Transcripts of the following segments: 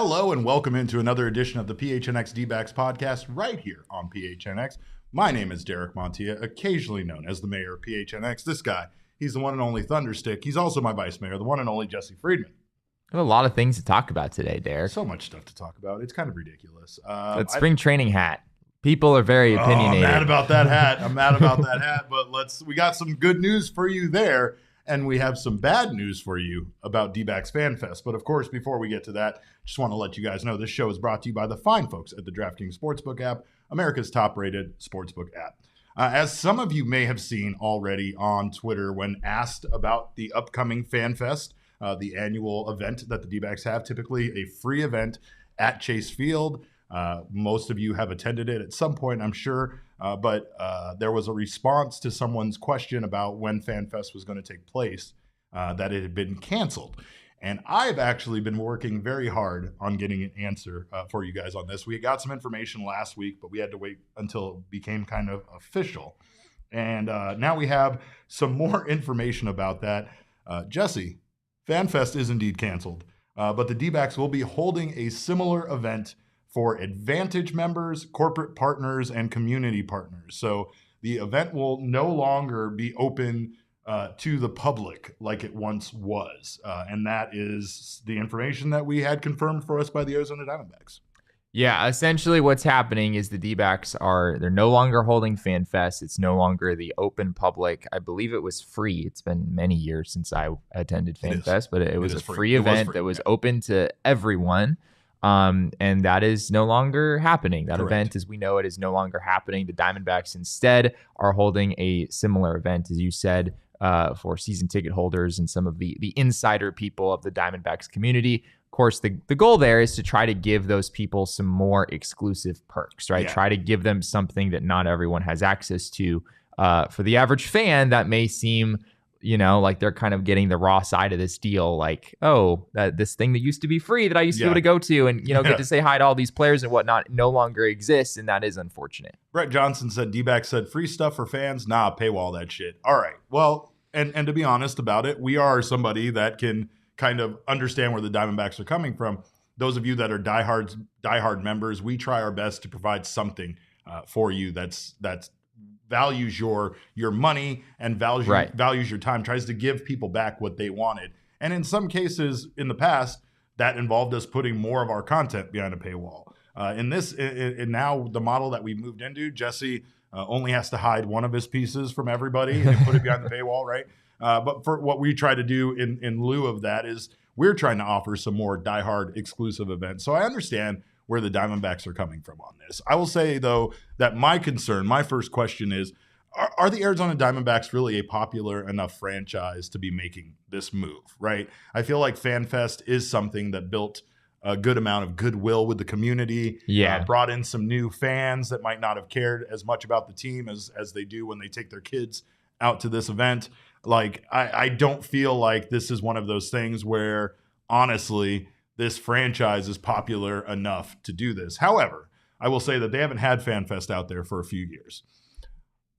Hello and welcome into another edition of the PHNX D-backs Podcast right here on PHNX. My name is Derek Montilla, occasionally known as the mayor of PHNX. This guy, he's the one and only Thunderstick. He's also my vice mayor, the one and only Jesse Friedman. I have a lot of things to talk about today, Derek. So much stuff to talk about. It's kind of ridiculous. That spring training hat. People are very opinionated. I'm mad about that hat. But we got some good news for you there. And we have some bad news for you about Dbacks Fan Fest. But of course, before we get to that, just want to let you guys know this show is brought to you by the fine folks at the DraftKings Sportsbook app, America's top-rated sportsbook app. As some of you may have seen already on Twitter when asked about the upcoming Fan Fest, the annual event that the D-backs have, typically a free event at Chase Field. Most of you have attended it at some point, I'm sure. But there was a response to someone's question about when Fan Fest was going to take place, that it had been canceled. And I've actually been working very hard on getting an answer for you guys on this. We got some information last week, but we had to wait until it became kind of official. And now we have some more information about that. Jesse, Fan Fest is indeed canceled, but the D-backs will be holding a similar event for Advantage members, corporate partners, and community partners. So the event will no longer be open to the public like it once was. And that is the information that we had confirmed for us by the Arizona Diamondbacks. Yeah, essentially what's happening is the D-backs they're no longer holding Fan Fest. It's no longer the open public. I believe it was free. It's been many years since I attended Fan Fest, but it was a free event that was open to everyone. And that is no longer happening. That Correct. event, as we know it, is no longer happening. The Diamondbacks instead are holding a similar event, as you said, for season ticket holders and some of the insider people of the Diamondbacks community. Of course, the goal there is to try to give those people some more exclusive perks, right? Yeah. Try to give them something that not everyone has access to. For the average fan, that may seem like they're kind of getting the raw side of this deal. Like, this thing that used to be free that I used to be able to go to and, get to say hi to all these players and whatnot no longer exists. And that is unfortunate. Brett Johnson said, D-backs said free stuff for fans. Nah, paywall that shit. All right. Well, and to be honest about it, we are somebody that can kind of understand where the Diamondbacks are coming from. Those of you that are diehard members, we try our best to provide something for you that's values your money and values your time, tries to give people back what they wanted. And in some cases in the past, that involved us putting more of our content behind a paywall. In now the model that we moved into, Jesse only has to hide one of his pieces from everybody and put it behind the paywall, right? But for what we try to do in lieu of that is we're trying to offer some more diehard exclusive events. So I understand where the Diamondbacks are coming from on this. I will say, though, that my first question is, are the Arizona Diamondbacks really a popular enough franchise to be making this move, right? I feel like Fan Fest is something that built a good amount of goodwill with the community, brought in some new fans that might not have cared as much about the team as they do when they take their kids out to this event. Like, I don't feel like this is one of those things where, honestly, this franchise is popular enough to do this. However, I will say that they haven't had Fan Fest out there for a few years.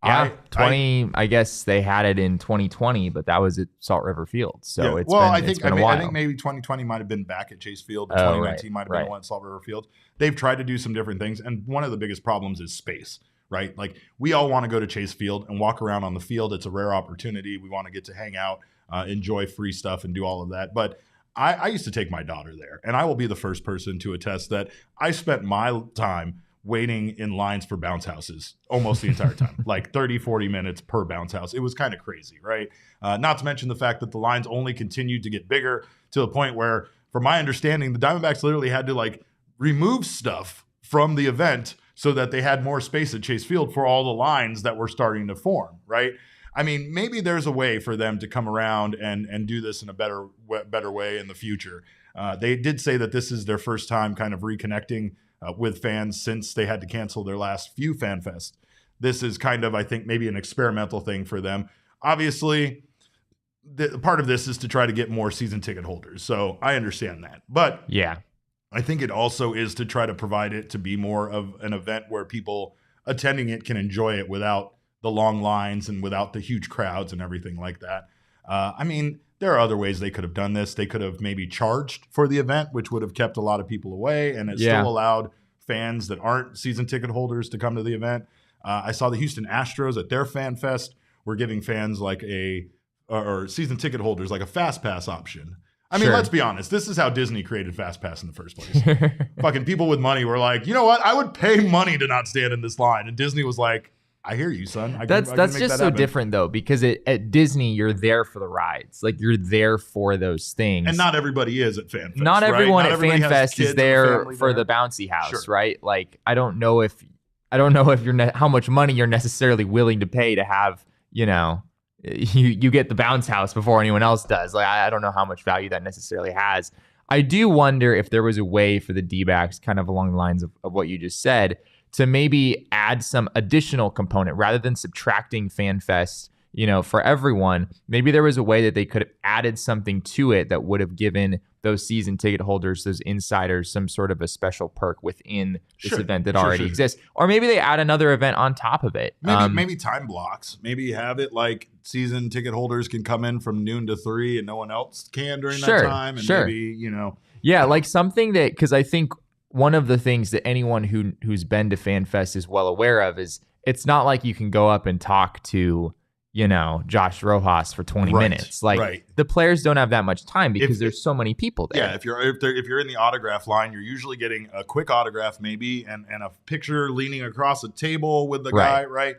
Yeah, I guess they had it in 2020, but that was at Salt River Field. So it's been a while. I think maybe 2020 might have been back at Chase Field. 2019 might have been the one at Salt River Field. They've tried to do some different things, and one of the biggest problems is space, right? Like, we all want to go to Chase Field and walk around on the field. It's a rare opportunity. We want to get to hang out, enjoy free stuff, and do all of that. But I used to take my daughter there, and I will be the first person to attest that I spent my time waiting in lines for bounce houses almost the entire time, like 30, 40 minutes per bounce house. It was kind of crazy, right? Not to mention the fact that the lines only continued to get bigger to the point where, from my understanding, the Diamondbacks literally had to remove stuff from the event so that they had more space at Chase Field for all the lines that were starting to form, right? I mean, maybe there's a way for them to come around and do this in a better way in the future. They did say that this is their first time kind of reconnecting with fans since they had to cancel their last few Fan Fest. This is kind of, I think, maybe an experimental thing for them. Obviously, part of this is to try to get more season ticket holders. So I understand that. But yeah, I think it also is to try to provide it to be more of an event where people attending it can enjoy it without the long lines and without the huge crowds and everything like that. I mean, There are other ways they could have done this. They could have maybe charged for the event, which would have kept a lot of people away, and it still allowed fans that aren't season ticket holders to come to the event. I saw the Houston Astros at their Fan Fest were giving fans like or season ticket holders like a fast pass option. I mean, let's be honest. This is how Disney created Fast Pass in the first place. Fucking people with money were like, you know what? I would pay money to not stand in this line. And Disney was like, I hear you, son. That's just so different, though, because at Disney, you're there for the rides. Like, you're there for those things. And not everybody is at Fan Fest. Not everyone at Fan Fest is there for the bouncy house, right? Like, I don't know if you're how much money you're necessarily willing to pay to have, you know, you get the bounce house before anyone else does. Like, I don't know how much value that necessarily has. I do wonder if there was a way for the D-backs, kind of along the lines of what you just said, to maybe add some additional component rather than subtracting Fan Fest, you know, for everyone. Maybe there was a way that they could have added something to it that would have given those season ticket holders, those insiders, some sort of a special perk within this event that already exists. Or maybe they add another event on top of it. Maybe time blocks. Maybe have it like season ticket holders can come in from noon to 3 and no one else can during that time. And maybe, you know. Yeah, like something that, because I think one of the things that anyone who's been to Fan Fest is well aware of is it's not like you can go up and talk to, you know, Josh Rojas for 20 minutes. Like the players don't have that much time because there's so many people there. Yeah, if you're in the autograph line, you're usually getting a quick autograph maybe and a picture leaning across a table with the guy, right?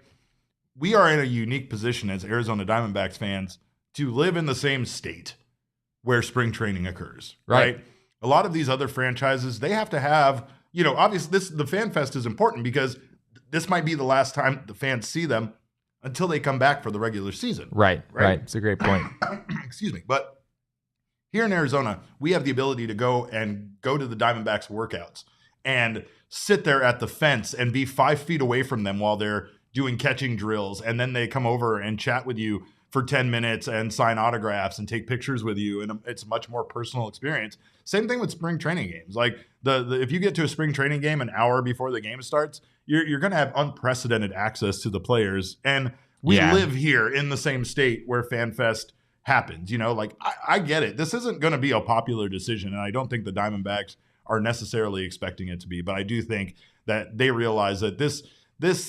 We are in a unique position as Arizona Diamondbacks fans to live in the same state where spring training occurs, right? A lot of these other franchises, they have to have, you know, obviously the Fan Fest is important because this might be the last time the fans see them until they come back for the regular season. Right. It's a great point. Excuse me. But here in Arizona, we have the ability to go to the Diamondbacks workouts and sit there at the fence and be 5 feet away from them while they're doing catching drills. And then they come over and chat with you for 10 minutes and sign autographs and take pictures with you. And it's a much more personal experience. Same thing with spring training games. Like if you get to a spring training game an hour before the game starts, you're going to have unprecedented access to the players. And we live here in the same state where Fan Fest happens. You know, like I get it. This isn't going to be a popular decision. And I don't think the Diamondbacks are necessarily expecting it to be. But I do think that they realize that this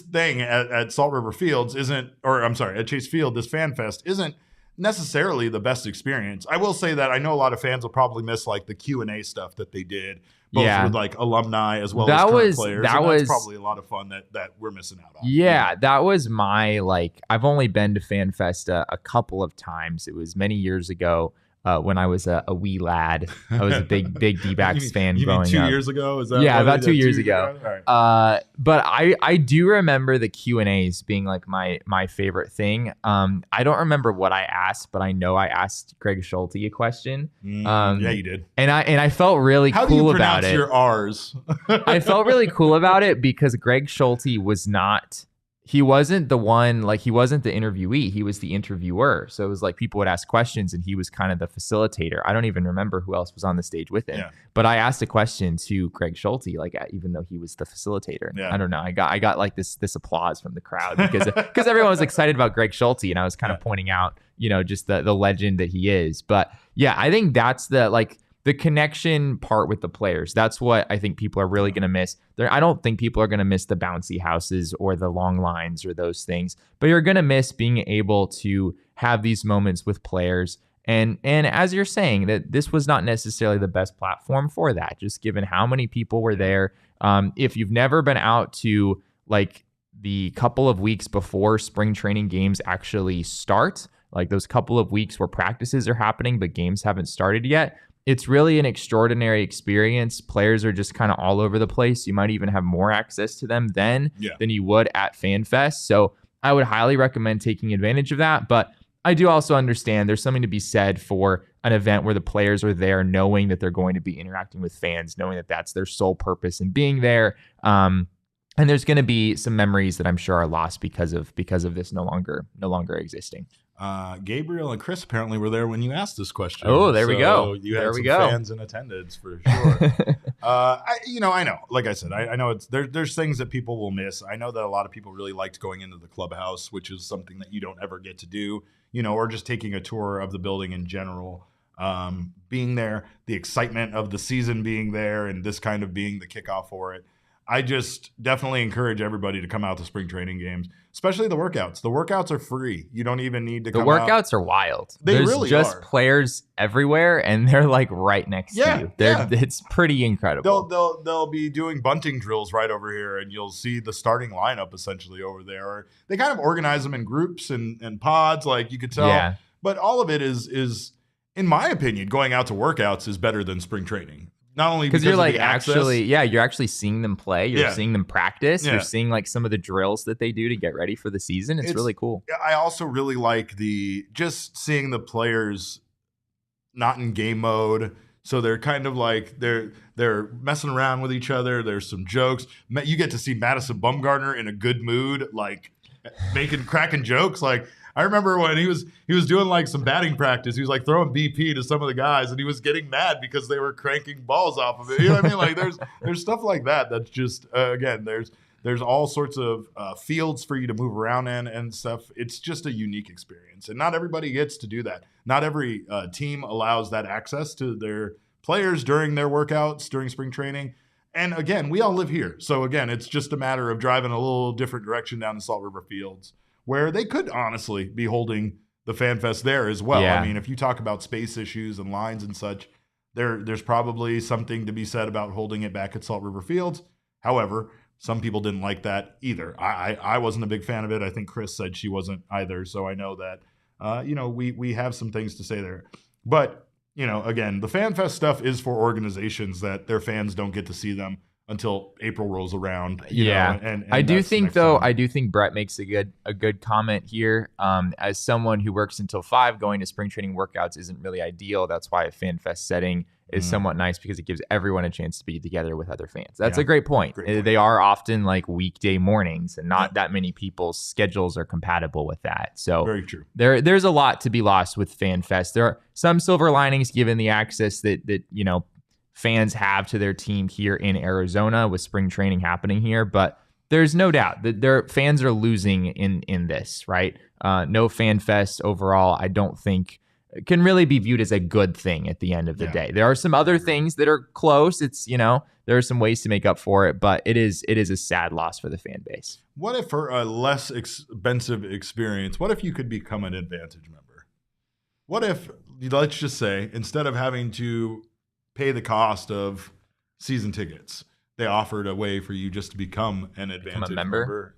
thing at Salt River Fields at Chase Field, this Fan Fest isn't necessarily the best experience. I will say that I know a lot of fans will probably miss like the Q&A stuff that they did, both with like alumni as well as current players. That's probably a lot of fun that we're missing out on. Yeah, that was my, like, I've only been to Fan Fest a couple of times. It was many years ago. When I was a wee lad, I was a big D-backs fan growing up. 2 years ago? Is that about 2 years ago. Right. But I do remember the Q&As being like my favorite thing. I don't remember what I asked, but I know I asked Greg Schulte a question. Yeah, you did. And I felt really cool about it. How do you pronounce your R's? I felt really cool about it because Greg Schulte was not... He wasn't the one, like, he wasn't the interviewee. He was the interviewer. So it was like people would ask questions and he was kind of the facilitator. I don't even remember who else was on the stage with him. Yeah. But I asked a question to Greg Schulte, like, even though he was the facilitator. Yeah. I don't know. I got like this applause from the crowd because everyone was excited about Greg Schulte. And I was kind of pointing out, you know, just the legend that he is. But yeah, I think that's the connection part with the players. That's what I think people are really going to miss. I don't think people are going to miss the bouncy houses or the long lines or those things, but you're going to miss being able to have these moments with players. And as you're saying, that this was not necessarily the best platform for that, just given how many people were there. If you've never been out to like the couple of weeks before spring training games actually start, like those couple of weeks where practices are happening, but games haven't started yet, it's really an extraordinary experience. Players are just kind of all over the place. You might even have more access to them than you would at Fan Fest. So I would highly recommend taking advantage of that. But I do also understand there's something to be said for an event where the players are there knowing that they're going to be interacting with fans, knowing that that's their sole purpose in being there. And there's going to be some memories that I'm sure are lost because of this no longer existing. Gabriel and Chris apparently were there when you asked this question. Oh, there we go. You had some fans in attendance for sure. I know. Like I said, I know there's things that people will miss. I know that a lot of people really liked going into the clubhouse, which is something that you don't ever get to do. or just taking a tour of the building in general. Being there, the excitement of the season being there, and this kind of being the kickoff for it. I just definitely encourage everybody to come out to spring training games, especially the workouts. The workouts are free. You don't even need to come out. The workouts are wild. There's really just are. Players everywhere, and they're like right next to you. It's pretty incredible. They'll be doing bunting drills right over here, and you'll see the starting lineup essentially over there. Or they kind of organize them in groups and pods, like you could tell. Yeah. But all of it is, in my opinion, going out to workouts is better than spring training. Not only because you're like you're actually seeing them play. You're seeing them practice. Yeah. You're seeing like some of the drills that they do to get ready for the season. It's really cool. I also really like just seeing the players not in game mode. So they're kind of like they're messing around with each other. There's some jokes. You get to see Madison Bumgarner in a good mood, like cracking jokes. Like I remember when he was doing like some batting practice. He was like throwing BP to some of the guys, and he was getting mad because they were cranking balls off of it. You know what I mean? Like there's stuff like that. That's just again, there's all sorts of fields for you to move around in and stuff. It's just a unique experience, and not everybody gets to do that. Not every team allows that access to their players during their workouts during spring training. And again, we all live here, so again, it's just a matter of driving a little different direction down the Salt River Fields, where they could honestly be holding the Fan Fest there as well. Yeah. I mean, if you talk about space issues and lines and such, there's probably something to be said about holding it back at Salt River Fields. However, some people didn't like that either. I wasn't a big fan of it. I think Chris said she wasn't either. So I know that, we have some things to say there. But, again, the Fan Fest stuff is for organizations that their fans don't get to see them until April rolls around. And I do think Brett makes a good comment here. As someone who works until 5, going to spring training workouts isn't really ideal. That's why a Fan Fest setting is somewhat nice, because it gives everyone a chance to be together with other fans. That's a great point. They are often like weekday mornings, and not that many people's schedules are compatible with that. So very true. There's a lot to be lost with Fan Fest. There are some silver linings given the access that fans have to their team here in Arizona with spring training happening here, but there's no doubt that their fans are losing in this, right? No Fan Fest overall, I don't think can really be viewed as a good thing at the end of the day. There are some other things that are close. It's, there are some ways to make up for it, but it is a sad loss for the fan base. What if for a less expensive experience, what if you could become an Advantage member? What if, let's just say, instead of having to pay the cost of season tickets, they offered a way for you just to become an Advantage member,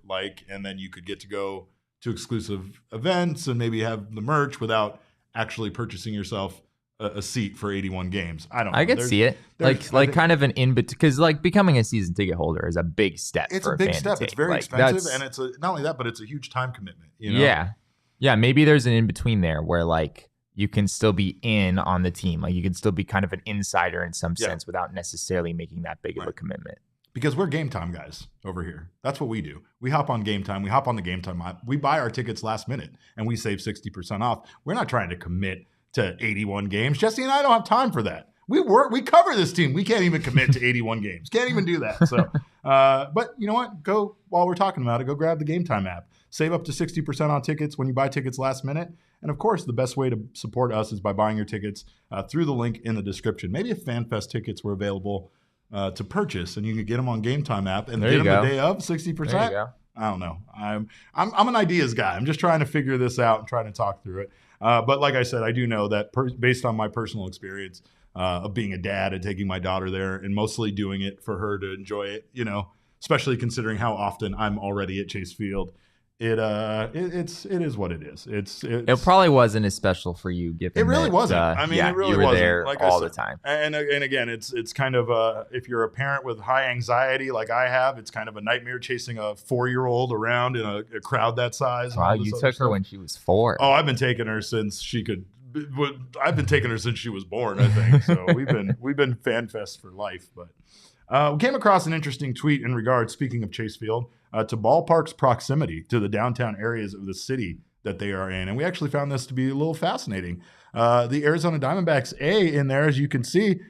and then you could get to go to exclusive events and maybe have the merch without actually purchasing yourself a seat for 81 games. I don't know. I could see it. Kind of an because becoming a season ticket holder is a big step. It's a big step. It's very expensive, and it's not only that, but it's a huge time commitment. Yeah. Maybe there's an in between there where you can still be in on the team. You can still be kind of an insider in some sense without necessarily making that big of a commitment. Because we're Game Time guys over here. That's what we do. We hop on Game Time. We hop on the Game Time app. We buy our tickets last minute, and we save 60% off. We're not trying to commit to 81 games. Jesse and I don't have time for that. We cover this team. We can't even commit to 81 games. Can't even do that. So, but you know what? Go, while we're talking about it, go grab the Game Time app. Save up to 60% on tickets when you buy tickets last minute. And of course, the best way to support us is by buying your tickets through the link in the description. Maybe if FanFest tickets were available to purchase, and you could get them on Game Time app and get them the day of 60%. There you go. I don't know. I'm an ideas guy. I'm just trying to figure this out and trying to talk through it. But like I said, I do know that based on my personal experience of being a dad and taking my daughter there and mostly doing it for her to enjoy it, especially considering how often I'm already at Chase Field. It is what it is. It probably wasn't as special for you, given it really wasn't. I mean, it really you were wasn't. there like all said, the time. And again, it's kind of if you're a parent with high anxiety like I have, it's kind of a nightmare chasing a 4-year-old around in a crowd that size. Wow, you took her when she was 4. Oh, I've been taking her since she could. I've been taking her since she was born, I think. So we've been Fan Fest for life. But we came across an interesting tweet in regards, speaking of Chase Field, to ballpark's proximity to the downtown areas of the city that they are in. And we actually found this to be a little fascinating. The Arizona Diamondbacks in there, as you can see,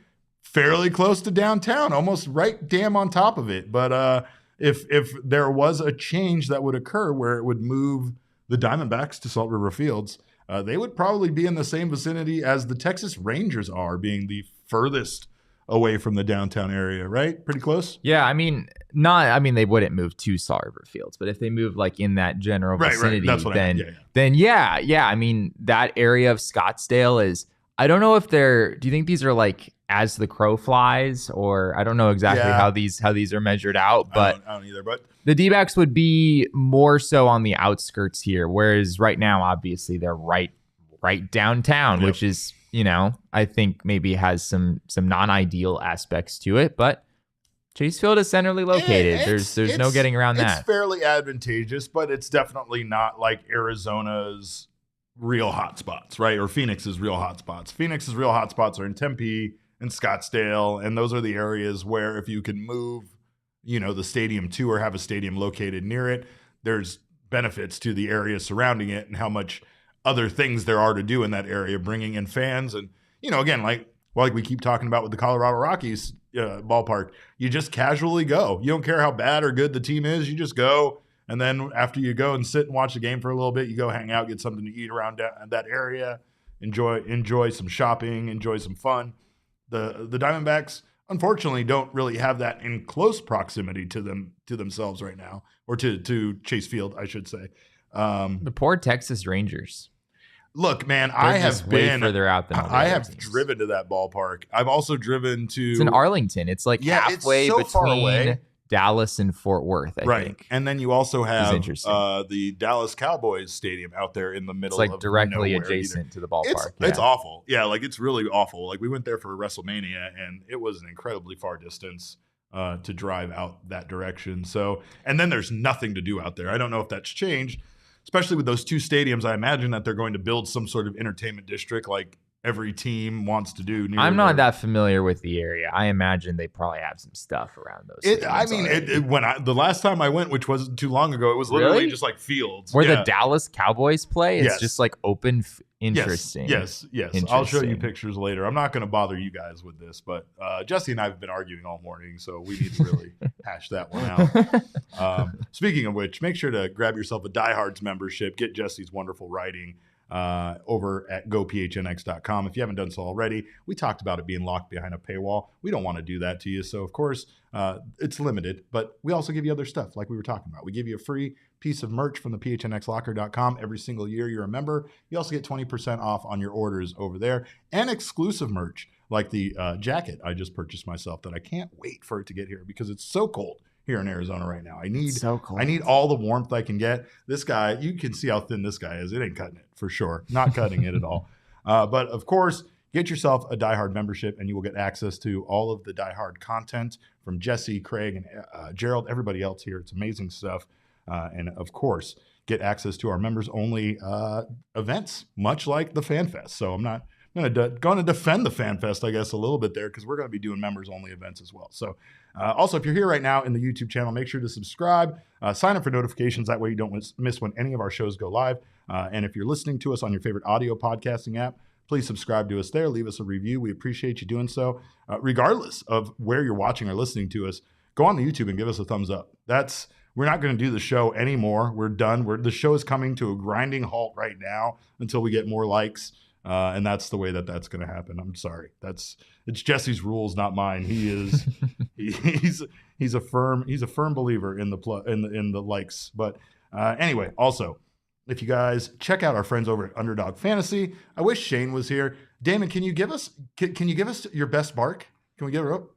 fairly close to downtown, almost right damn on top of it. But if there was a change that would occur where it would move the Diamondbacks to Salt River Fields, they would probably be in the same vicinity as the Texas Rangers are, being the furthest away from the downtown area, right? Pretty close? Yeah, I mean, they wouldn't move to Saw River Fields, but if they move like in that general vicinity, That's what then yeah. I mean, that area of Scottsdale is, I don't know if do you think these are like as the crow flies, or I don't know exactly how these are measured out, but I don't either, but the D-backs would be more so on the outskirts here, whereas right now, obviously, they're right downtown, which is, I think maybe has some non-ideal aspects to it, but Chase Field is centrally located. There's no getting around that. It's fairly advantageous, but it's definitely not like Arizona's real hotspots, right? Or Phoenix's real hotspots. Phoenix's real hotspots are in Tempe and Scottsdale, and those are the areas where if you can move, the stadium to or have a stadium located near it, there's benefits to the area surrounding it and how much other things there are to do in that area, bringing in fans. And, again, like we keep talking about with the Colorado Rockies ballpark, you just casually go. You don't care how bad or good the team is. You just go. And then after you go and sit and watch the game for a little bit, you go hang out, get something to eat around that area, enjoy some shopping, enjoy some fun. The Diamondbacks, unfortunately, don't really have that in close proximity to themselves right now, or to Chase Field, I should say. The poor Texas Rangers. Look, man, They're I have been further out than I have driven to that ballpark. I've also driven to. It's in Arlington. It's like halfway it's so between Dallas and Fort Worth, I think. And then you also have the Dallas Cowboys Stadium out there in the middle. It's like directly adjacent to the ballpark. It's awful. Yeah, like it's really awful. Like we went there for WrestleMania, and it was an incredibly far distance to drive out that direction. So, and then there's nothing to do out there. I don't know if that's changed. Especially with those two stadiums, I imagine that they're going to build some sort of entertainment district like every team wants to do. I'm not that familiar with the area. I imagine they probably have some stuff around those. The last time I went, which wasn't too long ago, it was literally just like fields. Where the Dallas Cowboys play? It's just like open. Interesting. Yes. I'll show you pictures later. I'm not going to bother you guys with this, but Jesse and I have been arguing all morning, so we need to really hash that one out. Speaking of which, make sure to grab yourself a Diehards membership. Get Jesse's wonderful writing over at gophnx.com. If you haven't done so already, we talked about it being locked behind a paywall. We don't want to do that to you. So, of course, it's limited, but we also give you other stuff like we were talking about. We give you a free piece of merch from the PHNXlocker.com every single year you're a member. You also get 20% off on your orders over there, and exclusive merch like the jacket I just purchased myself that I can't wait for it to get here because it's so cold here in Arizona right now. I need all the warmth I can get. This guy, you can see how thin this guy is. It ain't cutting it for sure. Not cutting it at all. But of course, get yourself a Die Hard membership and you will get access to all of the Die Hard content from Jesse, Craig, and Gerald, everybody else here. It's amazing stuff. And of course, get access to our members only events, much like the Fan Fest. So I'm going to defend the Fan Fest, I guess, a little bit there because we're going to be doing members only events as well. So also, if you're here right now in the YouTube channel, make sure to subscribe, sign up for notifications. That way you don't miss when any of our shows go live. And if you're listening to us on your favorite audio podcasting app, please subscribe to us there. Leave us a review. We appreciate you doing so. Regardless of where you're watching or listening to us, go on the YouTube and give us a thumbs up. We're not going to do the show anymore. We're done. The show is coming to a grinding halt right now until we get more likes. And that's the way that's going to happen. I'm sorry. It's Jesse's rules, not mine. He's a firm believer in the likes. But anyway, also, if you guys check out our friends over at Underdog Fantasy, I wish Shane was here. Damon, can you give us your best bark? Can we give her up?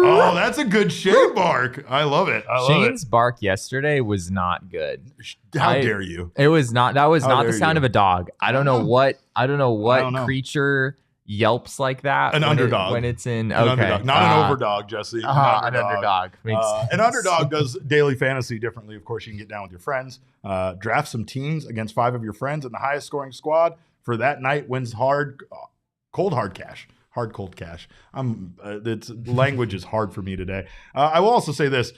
Oh, that's a good Shane bark. I love it. Shane's bark yesterday was not good. How dare you? It was not. That was not the sound of a dog. I don't know what creature yelps like that. An underdog. When it's in underdog, not an overdog, Jesse. An underdog. An underdog does daily fantasy differently. Of course, you can get down with your friends, draft some teams against 5 of your friends, and the highest scoring squad for that night wins cold hard cash. Hard cold cash. Language is hard for me today. I will also say this: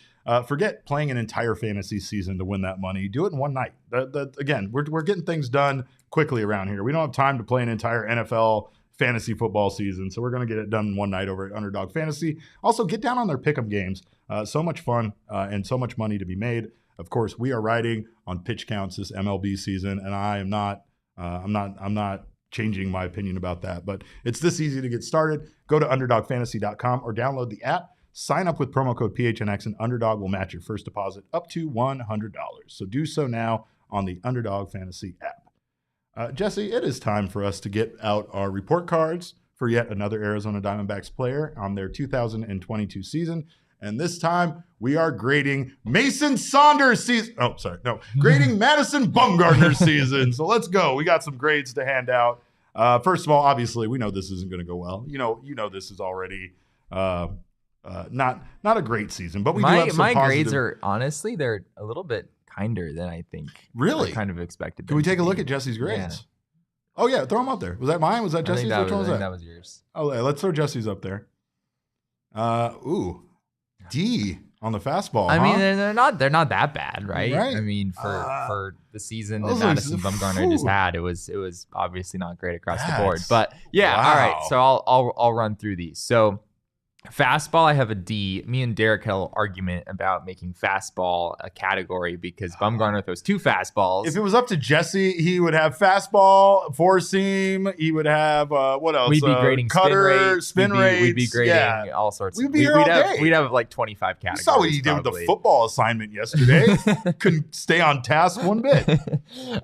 forget playing an entire fantasy season to win that money. Do it in one night. Again, we're getting things done quickly around here. We don't have time to play an entire NFL fantasy football season, so we're going to get it done in one night over at Underdog Fantasy. Also, get down on their pick'em games. So much fun and so much money to be made. Of course, we are riding on pitch counts this MLB season, and I am not. I'm not changing my opinion about that. But it's this easy to get started. Go to UnderdogFantasy.com or download the app. Sign up with promo code PHNX, and Underdog will match your first deposit up to $100. So do so now on the Underdog Fantasy app. Jesse, it is time for us to get out our report cards for yet another Arizona Diamondbacks player on their 2022 season. And this time we are grading Mason Saunders season. Oh, sorry. No, grading Madison Bumgarner season. So let's go. We got some grades to hand out. First of all, obviously, we know this isn't going to go well. You know, this is already not a great season, but we do have some my positive grades are honestly they're a little bit kinder than I think. Really? I kind of expected. Can we take a look at Jesse's grades? Yeah. Oh yeah, throw them up there. Was that mine? Was that Jesse's? I Which one was that? that was yours. Oh, yeah, let's throw Jesse's up there. D on the fastball. I mean, huh? they're not that bad, right? Right. I mean, for the season that those Madison like- Bumgarner just had, it was obviously not great across the board. That's- But yeah, wow. all right. So I'll run through these. So fastball, I have a D. Me and Derek had an argument about making fastball a category because Bumgarner throws 2 fastballs. If it was up to Jesse, he would have fastball, four seam. He would have what else? We'd be grading cutter, spin rates. We'd be grading Yeah. all sorts. We'd be here all day. We'd have like 25 You categories. saw what he did with the probably. football assignment yesterday. Couldn't stay on task one bit.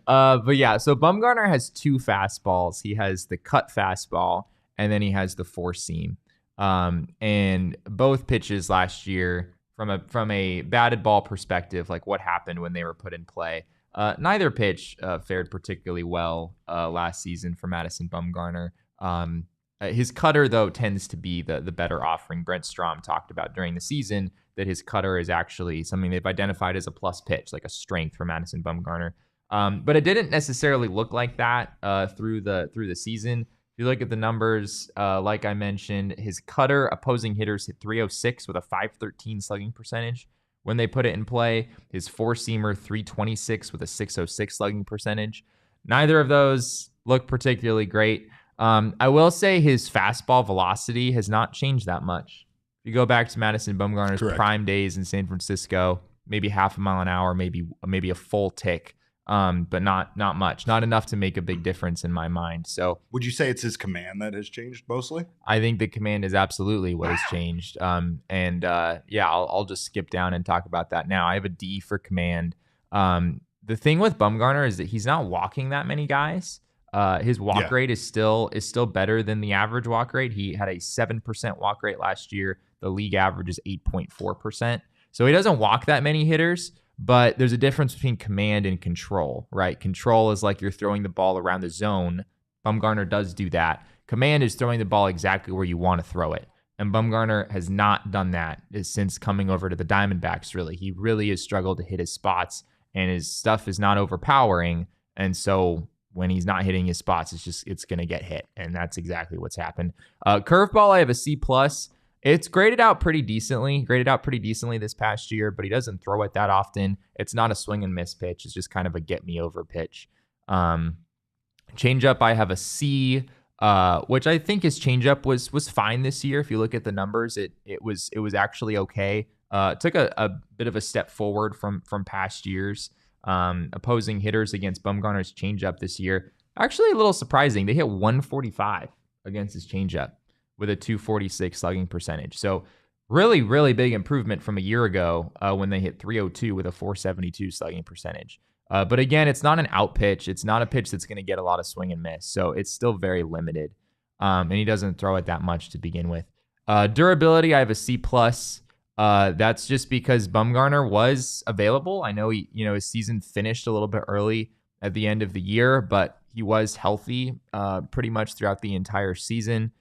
But yeah, so Bumgarner has 2 fastballs. He has the cut fastball, and then he has the four seam. And both pitches last year, from a batted ball perspective, like what happened when they were put in play, neither pitch fared particularly well last season for Madison Bumgarner. His cutter, though, tends to be the better offering. Brent Strom talked about during the season that his cutter is actually something they've identified as a plus pitch, like a strength for Madison Bumgarner. But it didn't necessarily look like that through the season. If you look at the numbers, like I mentioned, his cutter opposing hitters hit 306 with a 513 slugging percentage when they put it in play. His four-seamer 326 with a 606 slugging percentage. Neither of those look particularly great. I will say his fastball velocity has not changed that much. If you go back to Madison Bumgarner's Correct. prime days in San Francisco, maybe half a mile an hour, maybe a full tick. But not much, not enough to make a big difference in my mind. So Would you say it's his command that has changed mostly? I think the command is absolutely what has changed. I'll just skip down and talk about that now. I have a D for command. The thing with Bumgarner is that he's not walking that many guys. His walk rate is still better than the average walk rate. He had a 7% walk rate last year. The league average is 8.4%. So he doesn't walk that many hitters. But there's a difference between command and control, right? Control is like you're throwing the ball around the zone. Bumgarner does do that. Command is throwing the ball exactly where you want to throw it. And Bumgarner has not done that since coming over to the Diamondbacks, really. He really has struggled to hit his spots, and his stuff is not overpowering. And so when he's not hitting his spots, it's going to get hit. And that's exactly what's happened. Curveball, I have a C+. It's graded out pretty decently this past year, but he doesn't throw it that often. It's not a swing and miss pitch. It's just kind of a get me over pitch. Changeup, I have a C, which I think his changeup was fine this year. If you look at the numbers, it was actually okay. Took a bit of a step forward from past years. Opposing hitters against Bumgarner's changeup this year, actually a little surprising. They hit 145 against his changeup with a 246 slugging percentage. So really, really big improvement from a year ago when they hit 302 with a 472 slugging percentage. But again, it's not an out pitch. It's not a pitch that's going to get a lot of swing and miss. So it's still very limited. And he doesn't throw it that much to begin with. Durability, I have a C+. That's just because Bumgarner was available. I know his season finished a little bit early at the end of the year, but he was healthy pretty much throughout the entire season.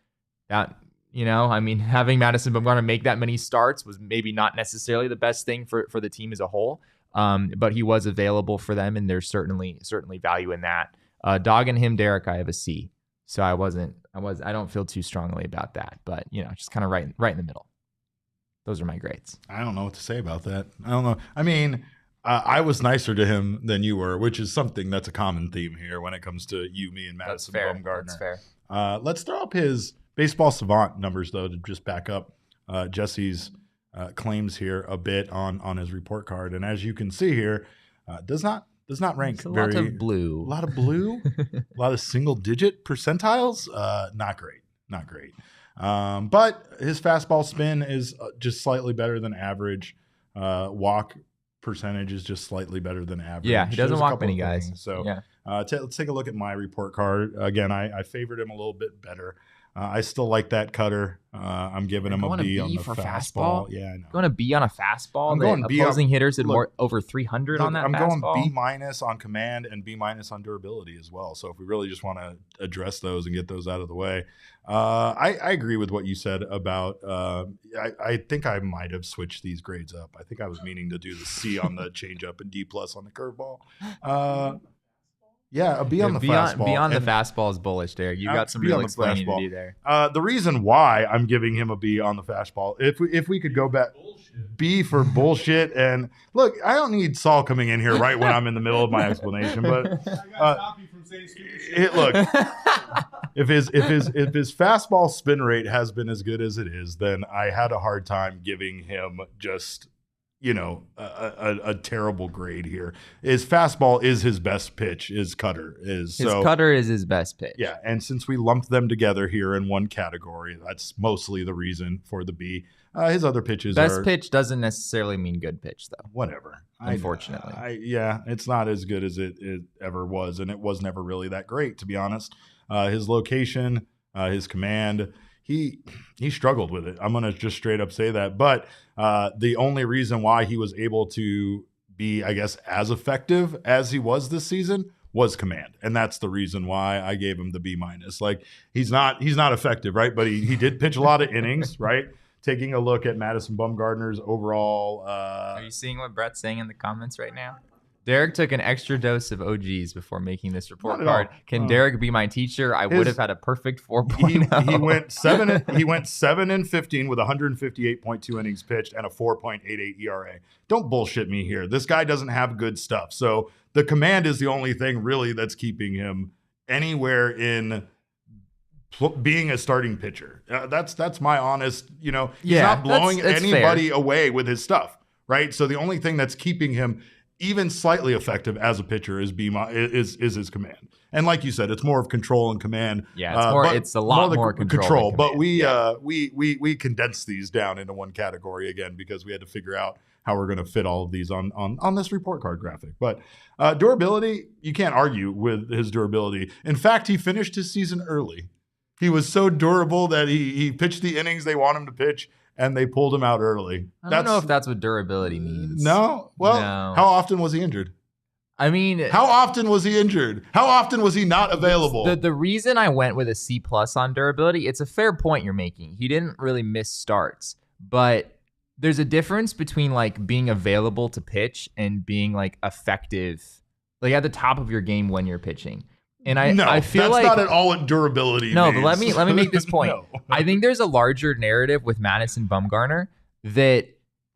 That, having Madison Bumgarner make that many starts was maybe not necessarily the best thing for the team as a whole. But he was available for them, and there's certainly value in that. Dogging him, Derek, I have a C. So I don't feel too strongly about that, but just kind of right in the middle. Those are my grades. I don't know what to say about that. I don't know. I mean, I was nicer to him than you were, which is something that's a common theme here when it comes to you, me, and Madison Bumgarner. That's fair. Let's throw up his baseball savant numbers, though, to just back up Jesse's claims here a bit on his report card, and as you can see here, does not rank a very. lot of blue. A lot of blue. A lot of single-digit percentiles. Not great. But his fastball spin is just slightly better than average. Walk percentage is just slightly better than average. Yeah, he doesn't walk many guys. So yeah. Let's take a look at my report card. Again, I favored him a little bit better. I still like that cutter. I'm giving him a B on the fastball. Yeah, I know. Going to B on a fastball. I'm going B. Opposing hitters had over 300 on that I'm fastball. going B- on command and B- on durability as well. So if we really just want to address those and get those out of the way, I agree with what you said about. I think I might have switched these grades up. I think I was meaning to do the C on the changeup and D+ on the curveball. Yeah, a B on the fastball. B on the fastball is bullish, Derek. You got some real explaining to do there. The reason why I'm giving him a B on the fastball, if we could go back, B for bullshit. And look, I don't need Saul coming in here right when I'm in the middle of my explanation, but look, if his fastball spin rate has been as good as it is, then I had a hard time giving him just a terrible grade here. His fastball is his best pitch. His cutter is his best pitch. Yeah, and since we lumped them together here in one category, that's mostly the reason for the B. His other pitches best pitch doesn't necessarily mean good pitch, though. Whatever. Unfortunately, it's not as good as it ever was, and it was never really that great, to be honest. His location, his command. He struggled with it. I'm going to just straight up say that. But the only reason why he was able to be, I guess, as effective as he was this season was command. And that's the reason why I gave him the B-. Like, he's not effective, right? But he did pitch a lot of innings, right? Taking a look at Madison Bumgarner's overall. Are you seeing what Brett's saying in the comments right now? Derek took an extra dose of OGs before making this report card. Can Derek be my teacher? I would have had a perfect 4.0. He went 7-15 with 158.2 innings pitched and a 4.88 ERA. Don't bullshit me here. This guy doesn't have good stuff. So the command is the only thing really that's keeping him anywhere in being a starting pitcher. That's my honest. He's not blowing anybody away with his stuff, right? So the only thing that's keeping him even slightly effective as a pitcher is his command. And like you said, it's more of control and command. Yeah, it's a lot more control. But we condensed these down into one category again because we had to figure out how we're going to fit all of these on this report card graphic. But durability, you can't argue with his durability. In fact, he finished his season early. He was so durable that he pitched the innings they want him to pitch, and they pulled him out early. I don't know if that's what durability means. No? Well, How often was he injured? I mean... How often was he injured? How often was he not available? The reason I went with a C+ on durability, it's a fair point you're making. He didn't really miss starts, but there's a difference between like being available to pitch and being like effective, like at the top of your game when you're pitching. And I feel that's like not at all what durability means. No, but let me make this point. No. I think there's a larger narrative with Madison Bumgarner that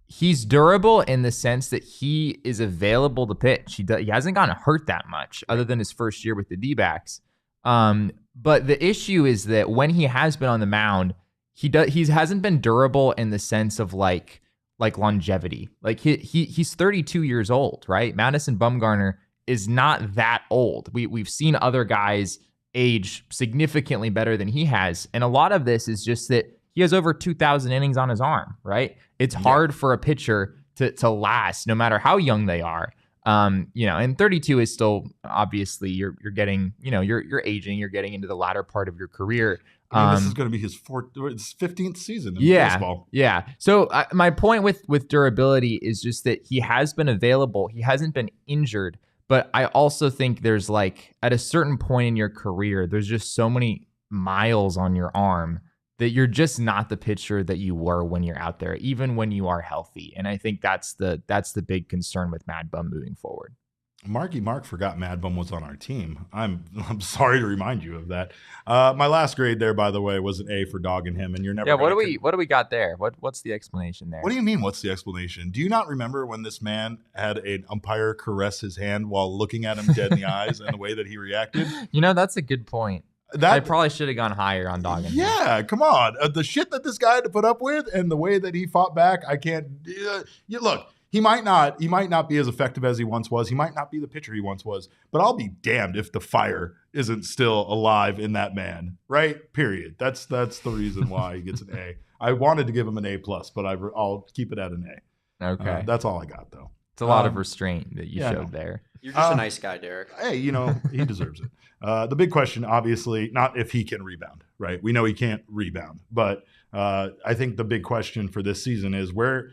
he's durable in the sense that he is available to pitch. He hasn't gotten hurt that much other than his first year with the D-backs. But the issue is that when he has been on the mound, he hasn't been durable in the sense of like longevity. Like he's 32 years old, right? Madison Bumgarner is not that old. We've seen other guys age significantly better than he has. And a lot of this is just that he has over 2,000 innings on his arm, right? It's hard for a pitcher to last no matter how young they are. And 32 is still obviously you're getting, you're aging, you're getting into the latter part of your career. This is going to be his 15th season in baseball. Yeah. So my point with durability is just that he has been available. He hasn't been injured. But I also think there's like at a certain point in your career, there's just so many miles on your arm that you're just not the pitcher that you were when you're out there, even when you are healthy. And I think that's the big concern with Mad Bum moving forward. Marky Mark forgot Mad Bum was on our team. I'm sorry to remind you of that. My last grade there, by the way, was an A for dogging him, and you're never. Yeah, what do we got there? What's the explanation there? What do you mean? What's the explanation? Do you not remember when this man had an umpire caress his hand while looking at him dead in the eyes and the way that he reacted? That's a good point. I probably should have gone higher on Doggin. Yeah, come on. The shit that this guy had to put up with and the way that he fought back, I can't. Look, he might not be as effective as he once was. He might not be the pitcher he once was. But I'll be damned if the fire isn't still alive in that man. Right? Period. That's the reason why he gets an A. I wanted to give him an A+, but I'll keep it at an A. Okay. That's all I got, though. It's a lot of restraint that you showed there. You're just a nice guy, Derek. Hey, he deserves it. The big question, obviously, not if he can rebound, right? We know he can't rebound, but I think the big question for this season is where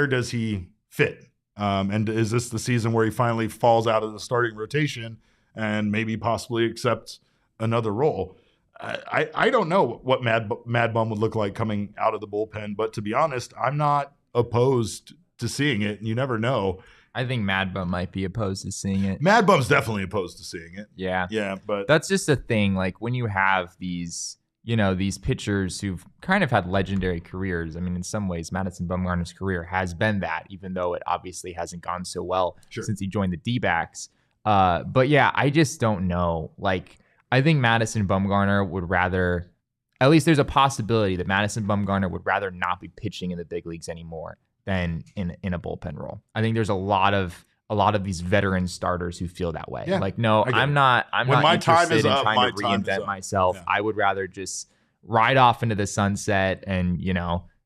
does he fit? And is this the season where he finally falls out of the starting rotation and maybe possibly accepts another role? I don't know what Mad Bum would look like coming out of the bullpen, but to be honest, I'm not opposed to seeing it. And you never know. I think Mad Bum might be opposed to seeing it. Mad Bum's definitely opposed to seeing it. Yeah. Yeah, but that's just a thing. Like when you have these pitchers who've kind of had legendary careers. I mean, in some ways, Madison Bumgarner's career has been that, even though it obviously hasn't gone so well since he joined the D-backs. But yeah, I just don't know. Like, I think Madison Bumgarner would rather, at least there's a possibility that Madison Bumgarner would rather not be pitching in the big leagues anymore than in a bullpen role. I think there's a lot of these veteran starters who feel that way. Yeah, like, no, I'm not interested in trying to reinvent myself. Yeah. I would rather just ride off into the sunset and,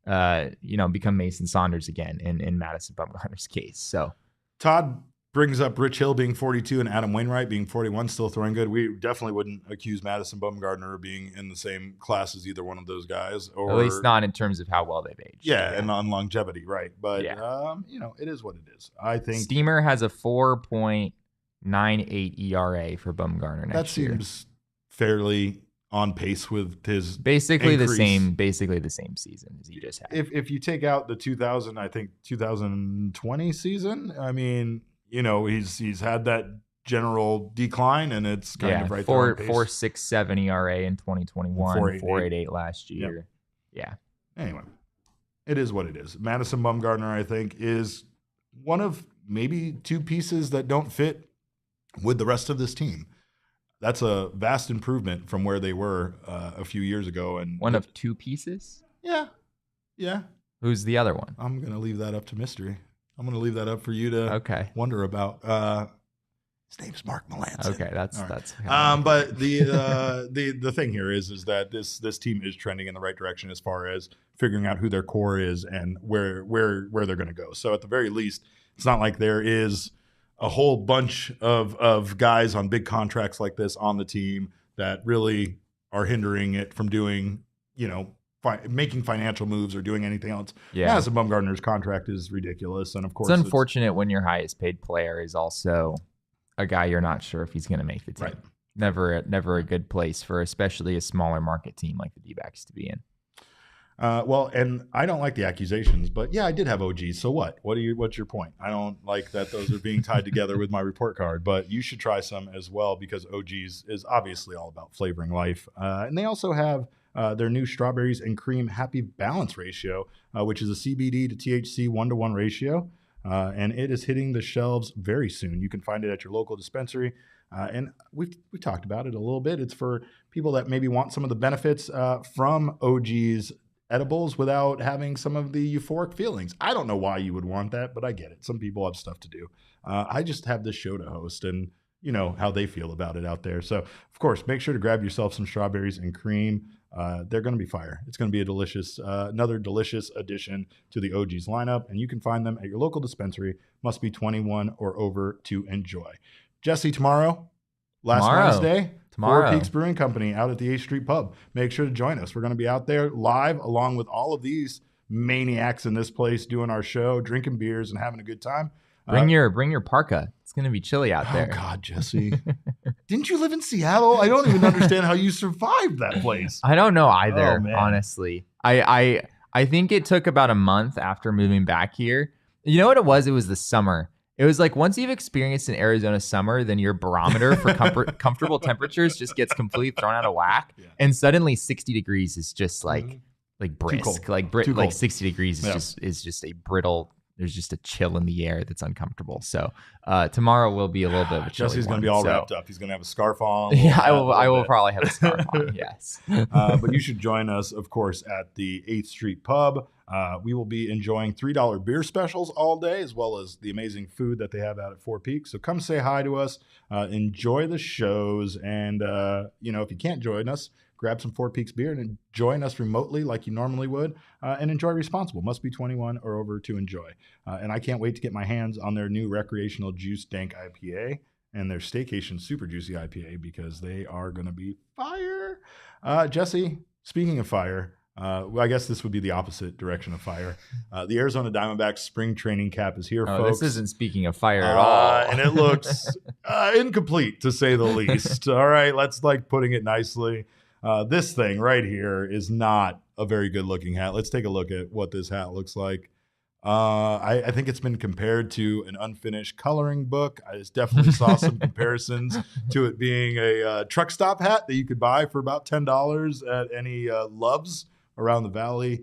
become Mason Saunders again in Madison Bumgarner's case. So Todd brings up Rich Hill being 42 and Adam Wainwright being 41, still throwing good. We definitely wouldn't accuse Madison Bumgarner of being in the same class as either one of those guys. Or at least not in terms of how well they've aged. Yeah, and on longevity, right. But, it is what it is. I think Steamer has a 4.98 ERA for Bumgarner next year. That seems fairly on pace with his basically increase. the same season as he just had. If you take out the 2020 season, I mean, he's had that general decline, and it's kind of right there. 4.67 ERA in 2021, 4.88 last year. Yep. Yeah. Anyway, it is what it is. Madison Bumgarner, I think, is one of maybe two pieces that don't fit with the rest of this team. That's a vast improvement from where they were a few years ago. And one of two pieces? Yeah. Who's the other one? I'm going to leave that up to mystery. I'm going to leave that up for you to wonder about. His name's Mark Melancon. Okay, that's. But the thing here is that this team is trending in the right direction as far as figuring out who their core is and where they're going to go. So at the very least, it's not like there is a whole bunch of guys on big contracts like this on the team that really are hindering it from doing, making financial moves or doing anything else. Yeah. Madison Bumgarner's contract is ridiculous. And of course, it's unfortunate when your highest paid player is also a guy you're not sure if he's going to make the team. Right. Never a good place for especially a smaller market team like the D-backs to be in. And I don't like the accusations, but yeah, I did have OGs. So what? What's your point? I don't like that those are being tied together with my report card, but you should try some as well because OGs is obviously all about flavoring life. And they also have their new strawberries and cream happy balance ratio, which is a CBD to THC 1-to-1 ratio. And it is hitting the shelves very soon. You can find it at your local dispensary. And we talked about it a little bit. It's for people that maybe want some of the benefits from OG's edibles without having some of the euphoric feelings. I don't know why you would want that, but I get it. Some people have stuff to do. I just have this show to host, and you know how they feel about it out there. So, of course, make sure to grab yourself some strawberries and cream. They're going to be fire. It's going to be another delicious addition to the OG's lineup, and you can find them at your local dispensary. Must be 21 or over to enjoy. Jesse, tomorrow, Wednesday, Four Peaks Brewing Company out at the 8th Street Pub. Make sure to join us. We're going to be out there live along with all of these maniacs in this place doing our show, drinking beers, and having a good time. Bring your parka. It's going to be chilly out there. Oh, God, Jesse. Didn't you live in Seattle? I don't even understand how you survived that place. I don't know either, honestly. I think it took about a month after moving back here. You know what it was? It was the summer. It was like once you've experienced an Arizona summer, then your barometer for comfortable temperatures just gets completely thrown out of whack. Yeah. And suddenly 60 degrees is just like brisk. Like 60 degrees is just a brittle there's just a chill in the air that's uncomfortable. So tomorrow will be a little bit of a chilly Jesse's going to be all wrapped up. He's going to have a scarf on. Yeah, I will probably have a scarf on, yes. But you should join us, of course, at the 8th Street Pub. We will be enjoying $3 beer specials all day, as well as the amazing food that they have out at Four Peaks. So come say hi to us, enjoy the shows, and if you can't join us, grab some Four Peaks beer and join us remotely like you normally would, and enjoy responsible. Must be 21 or over to enjoy. And I can't wait to get my hands on their new recreational juice dank IPA and their Staycation Super Juicy IPA, because they are going to be fire. Jesse, speaking of fire, I guess this would be the opposite direction of fire. The Arizona Diamondbacks spring training cap is here, folks. This isn't speaking of fire at all. And it looks incomplete, to say the least. All right, let's putting it nicely. This thing right here is not a very good looking hat. Let's take a look at what this hat looks like. I think it's been compared to an unfinished coloring book. I just definitely saw some comparisons to it being a truck stop hat that you could buy for about $10 at any Loves around the valley.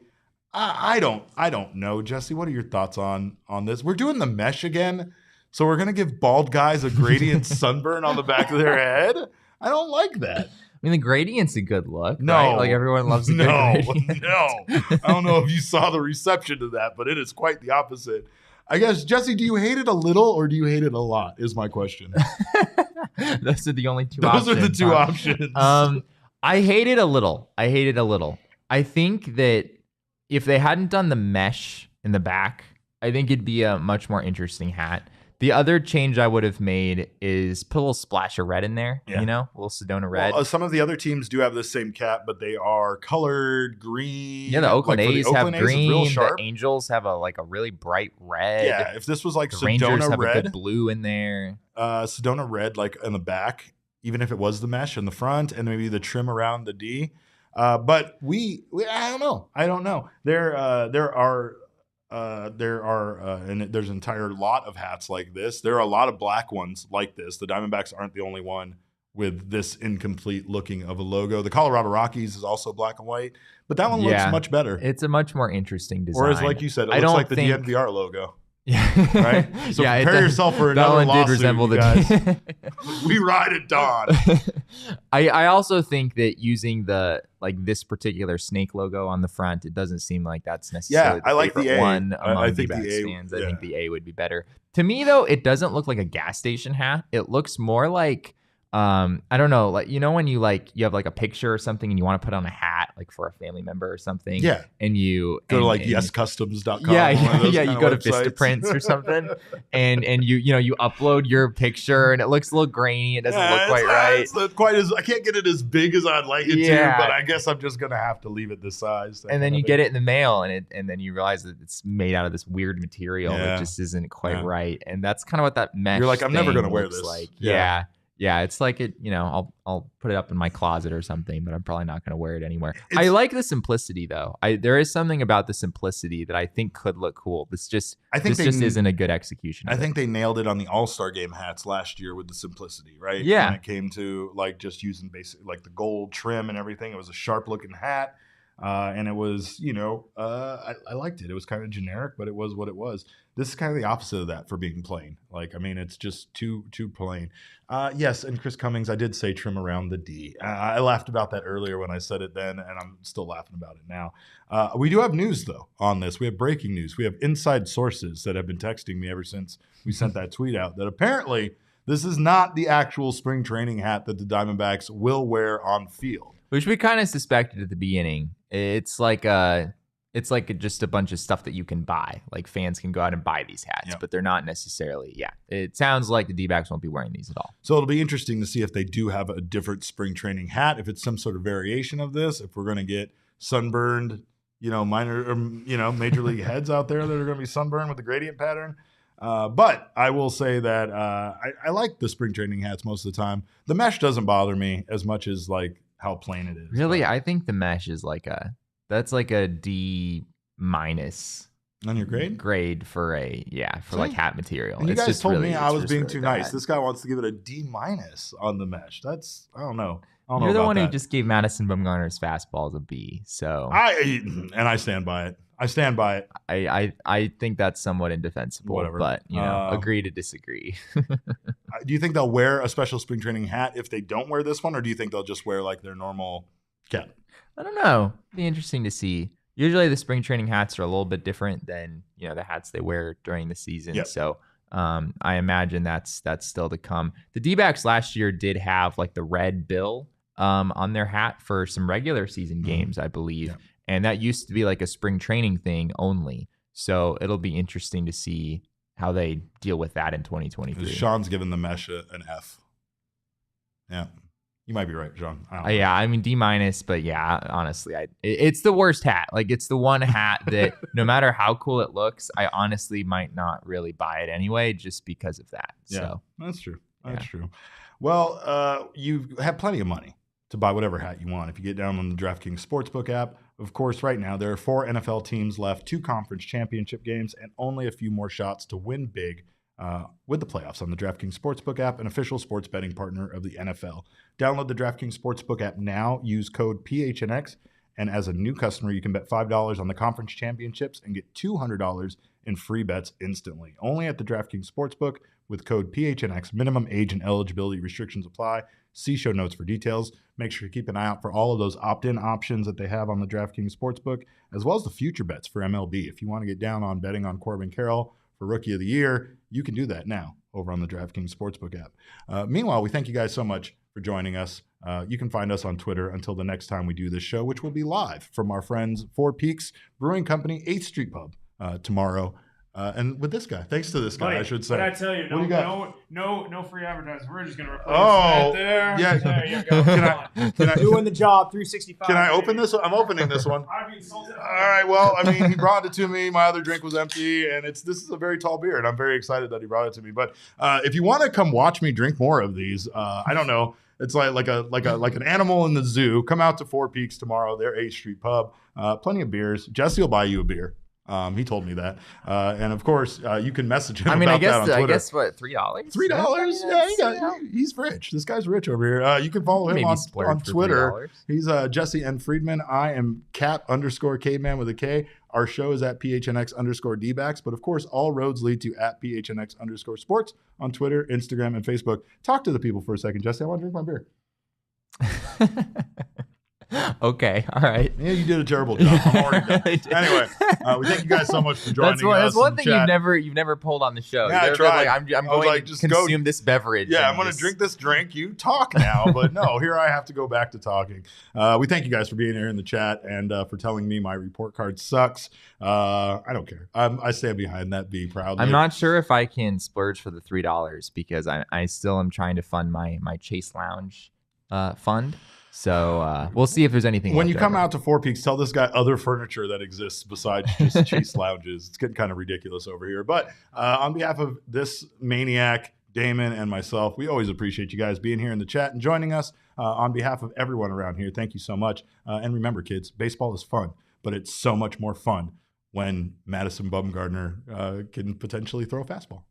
I don't know, Jesse. What are your thoughts on this? We're doing the mesh again, so we're gonna give bald guys a gradient sunburn on the back of their head. I don't like that. I mean, the gradient's a good look. No, right? Like everyone loves a good gradient. No. I don't know if you saw the reception to that, but it is quite the opposite. I guess, Jesse, do you hate it a little or do you hate it a lot? Is my question. Those are the only two options. Those are the two options. I hate it a little. I think that if they hadn't done the mesh in the back, I think it'd be a much more interesting hat. The other change I would have made is put a little splash of red in there, a little Sedona red. Well, some of the other teams do have the same cap, but they are colored green. Yeah, the Oakland A's have green. Real sharp. The Angels have a really bright red. Yeah, if this was like the Sedona Rangers have red, a good blue in there. Sedona red, like in the back, even if it was the mesh in the front, and maybe the trim around the D. But we I don't know. There are, and there's an entire lot of hats like this. There are a lot of black ones like this. The Diamondbacks aren't the only one with this incomplete looking of a logo. The Colorado Rockies is also black and white, but that one looks much better. It's a much more interesting design. Whereas, like you said, it looks like the DNVR logo. Yeah. Right? So prepare yourself for another lawsuit, did resemble the guys. We ride at dawn. I also think that using this particular snake logo on the front, it doesn't seem like that's necessarily I like the A one among I think D-backs the A, fans. I think the A would be better. To me, though, it doesn't look like a gas station hat. It looks more like I don't know, like when you have a picture or something and you want to put on a hat for a family member or something. Yeah. And you go to yescustoms.com. Yeah, you go to Vistaprints or something and you upload your picture and it looks a little grainy. It doesn't look quite right. It's not quite as I can't get it as big as I'd like it to, but I guess I'm just gonna have to leave it this size. And then you get it in the mail and then you realize that it's made out of this weird material that just isn't quite right. And that's kind of what that mesh. You're like, I'm never gonna wear this. Yeah, it's like it. I'll put it up in my closet or something, but I'm probably not going to wear it anywhere. I like the simplicity, though. There is something about the simplicity that I think could look cool. This just isn't a good execution. I think they nailed it on the All-Star Game hats last year with the simplicity, right? Yeah. When it came to just using basic the gold trim and everything, it was a sharp-looking hat. And it was, I liked it. It was kind of generic, but it was what it was. This is kind of the opposite of that for being plain. It's just too plain. Yes, and Chris Cummings, I did say trim around the D. I laughed about that earlier when I said it then, and I'm still laughing about it now. We do have news, though, on this. We have breaking news. We have inside sources that have been texting me ever since we sent that tweet out that apparently this is not the actual spring training hat that the Diamondbacks will wear on field. Which we kind of suspected at the beginning. It's just a bunch of stuff that you can buy. Like fans can go out and buy these hats, but they're not necessarily. Yeah, it sounds like the D-backs won't be wearing these at all. So it'll be interesting to see if they do have a different spring training hat, if it's some sort of variation of this, if we're going to get sunburned, major league heads out there that are going to be sunburned with the gradient pattern. But I will say that I like the spring training hats most of the time. The mesh doesn't bother me as much as how plain it is. Really, I think the mesh is that's like a D-. On your grade? Grade for like hat material. And you guys told me I was being too nice. Bad. This guy wants to give it a D- on the mesh. That's, I don't know. You're the one who just gave Madison Bumgarner's fastballs a B. So I stand by it. I stand by it. I think that's somewhat indefensible. Whatever. But agree to disagree. Do you think they'll wear a special spring training hat if they don't wear this one, or do you think they'll just wear like their normal cap? I don't know. It'd be interesting to see. Usually the spring training hats are a little bit different than the hats they wear during the season. Yep. So I imagine that's still to come. The D-backs last year did have like the red bill on their hat for some regular season games, I believe. Yeah. And that used to be like a spring training thing only. So it'll be interesting to see how they deal with that in 2023. Sean's given the mesh an F. Yeah. You might be right, Sean. I mean D-, but yeah, honestly, it's the worst hat. Like it's the one hat that no matter how cool it looks, I honestly might not really buy it anyway, just because of that. Yeah, so that's true. That's true. Well, you have plenty of money to buy whatever hat you want if you get down on the DraftKings Sportsbook app. Of course, right now there are 4 NFL teams left, 2 conference championship games, and only a few more shots to win big with the playoffs on the DraftKings Sportsbook app, an official sports betting partner of the NFL. Download the DraftKings Sportsbook app now. Use code PHNX, and as a new customer, you can bet $5 on the conference championships and get $200 in free bets instantly. Only at the DraftKings Sportsbook with code PHNX. Minimum age and eligibility restrictions apply. See show notes for details. Make sure to keep an eye out for all of those opt-in options that they have on the DraftKings Sportsbook, as well as the future bets for MLB. If you want to get down on betting on Corbin Carroll for Rookie of the Year, you can do that now over on the DraftKings Sportsbook app. Meanwhile, we thank you guys so much for joining us. You can find us on Twitter until the next time we do this show, which will be live from our friends Four Peaks Brewing Company, 8th Street Pub tomorrow. And with this guy, thanks to this guy, I should say. But I tell you, no free advertising. We're just going to replace right there. Yeah. There you go. Can I doing the job 365. Can I open this one? I'm opening this one. I'd be insulted. All right. Well, I mean, he brought it to me. My other drink was empty, and this is a very tall beer, and I'm very excited that he brought it to me. But if you want to come watch me drink more of these, I don't know. It's like an animal in the zoo. Come out to Four Peaks tomorrow. They're 8th Street Pub. Plenty of beers. Jesse will buy you a beer. He told me that, and of course, you can message him. I guess what, $3? $3? Yeah, he's rich. This guy's rich over here. You can follow him on Twitter. He's Jesse N. Friedman. I am Cap_Caveman with a K. Our show is at PHNX D-backs, but of course, all roads lead to at PHNX _sports on Twitter, Instagram, and Facebook. Talk to the people for a second, Jesse. I want to drink my beer. Okay, all right. Yeah, you did a terrible job. I'm already done. Anyway, we thank you guys so much for joining us. That's one thing you've never pulled on the show. Yeah, I tried. I'm going to consume this beverage. Yeah, I'm going to drink this drink. You talk now, but no, here I have to go back to talking. We thank you guys for being here in the chat and for telling me my report card sucks. I don't care. I stand behind that B proudly. I'm not sure if I can splurge for the $3 because I still am trying to fund my Chase Lounge fund. So we'll see if there's anything. When you come out to Four Peaks, tell this guy other furniture that exists besides just Chase Lounges. It's getting kind of ridiculous over here. But on behalf of this maniac, Damon, and myself, we always appreciate you guys being here in the chat and joining us. On behalf of everyone around here, thank you so much. And remember, kids, baseball is fun, but it's so much more fun when Madison Bumgarner can potentially throw a fastball.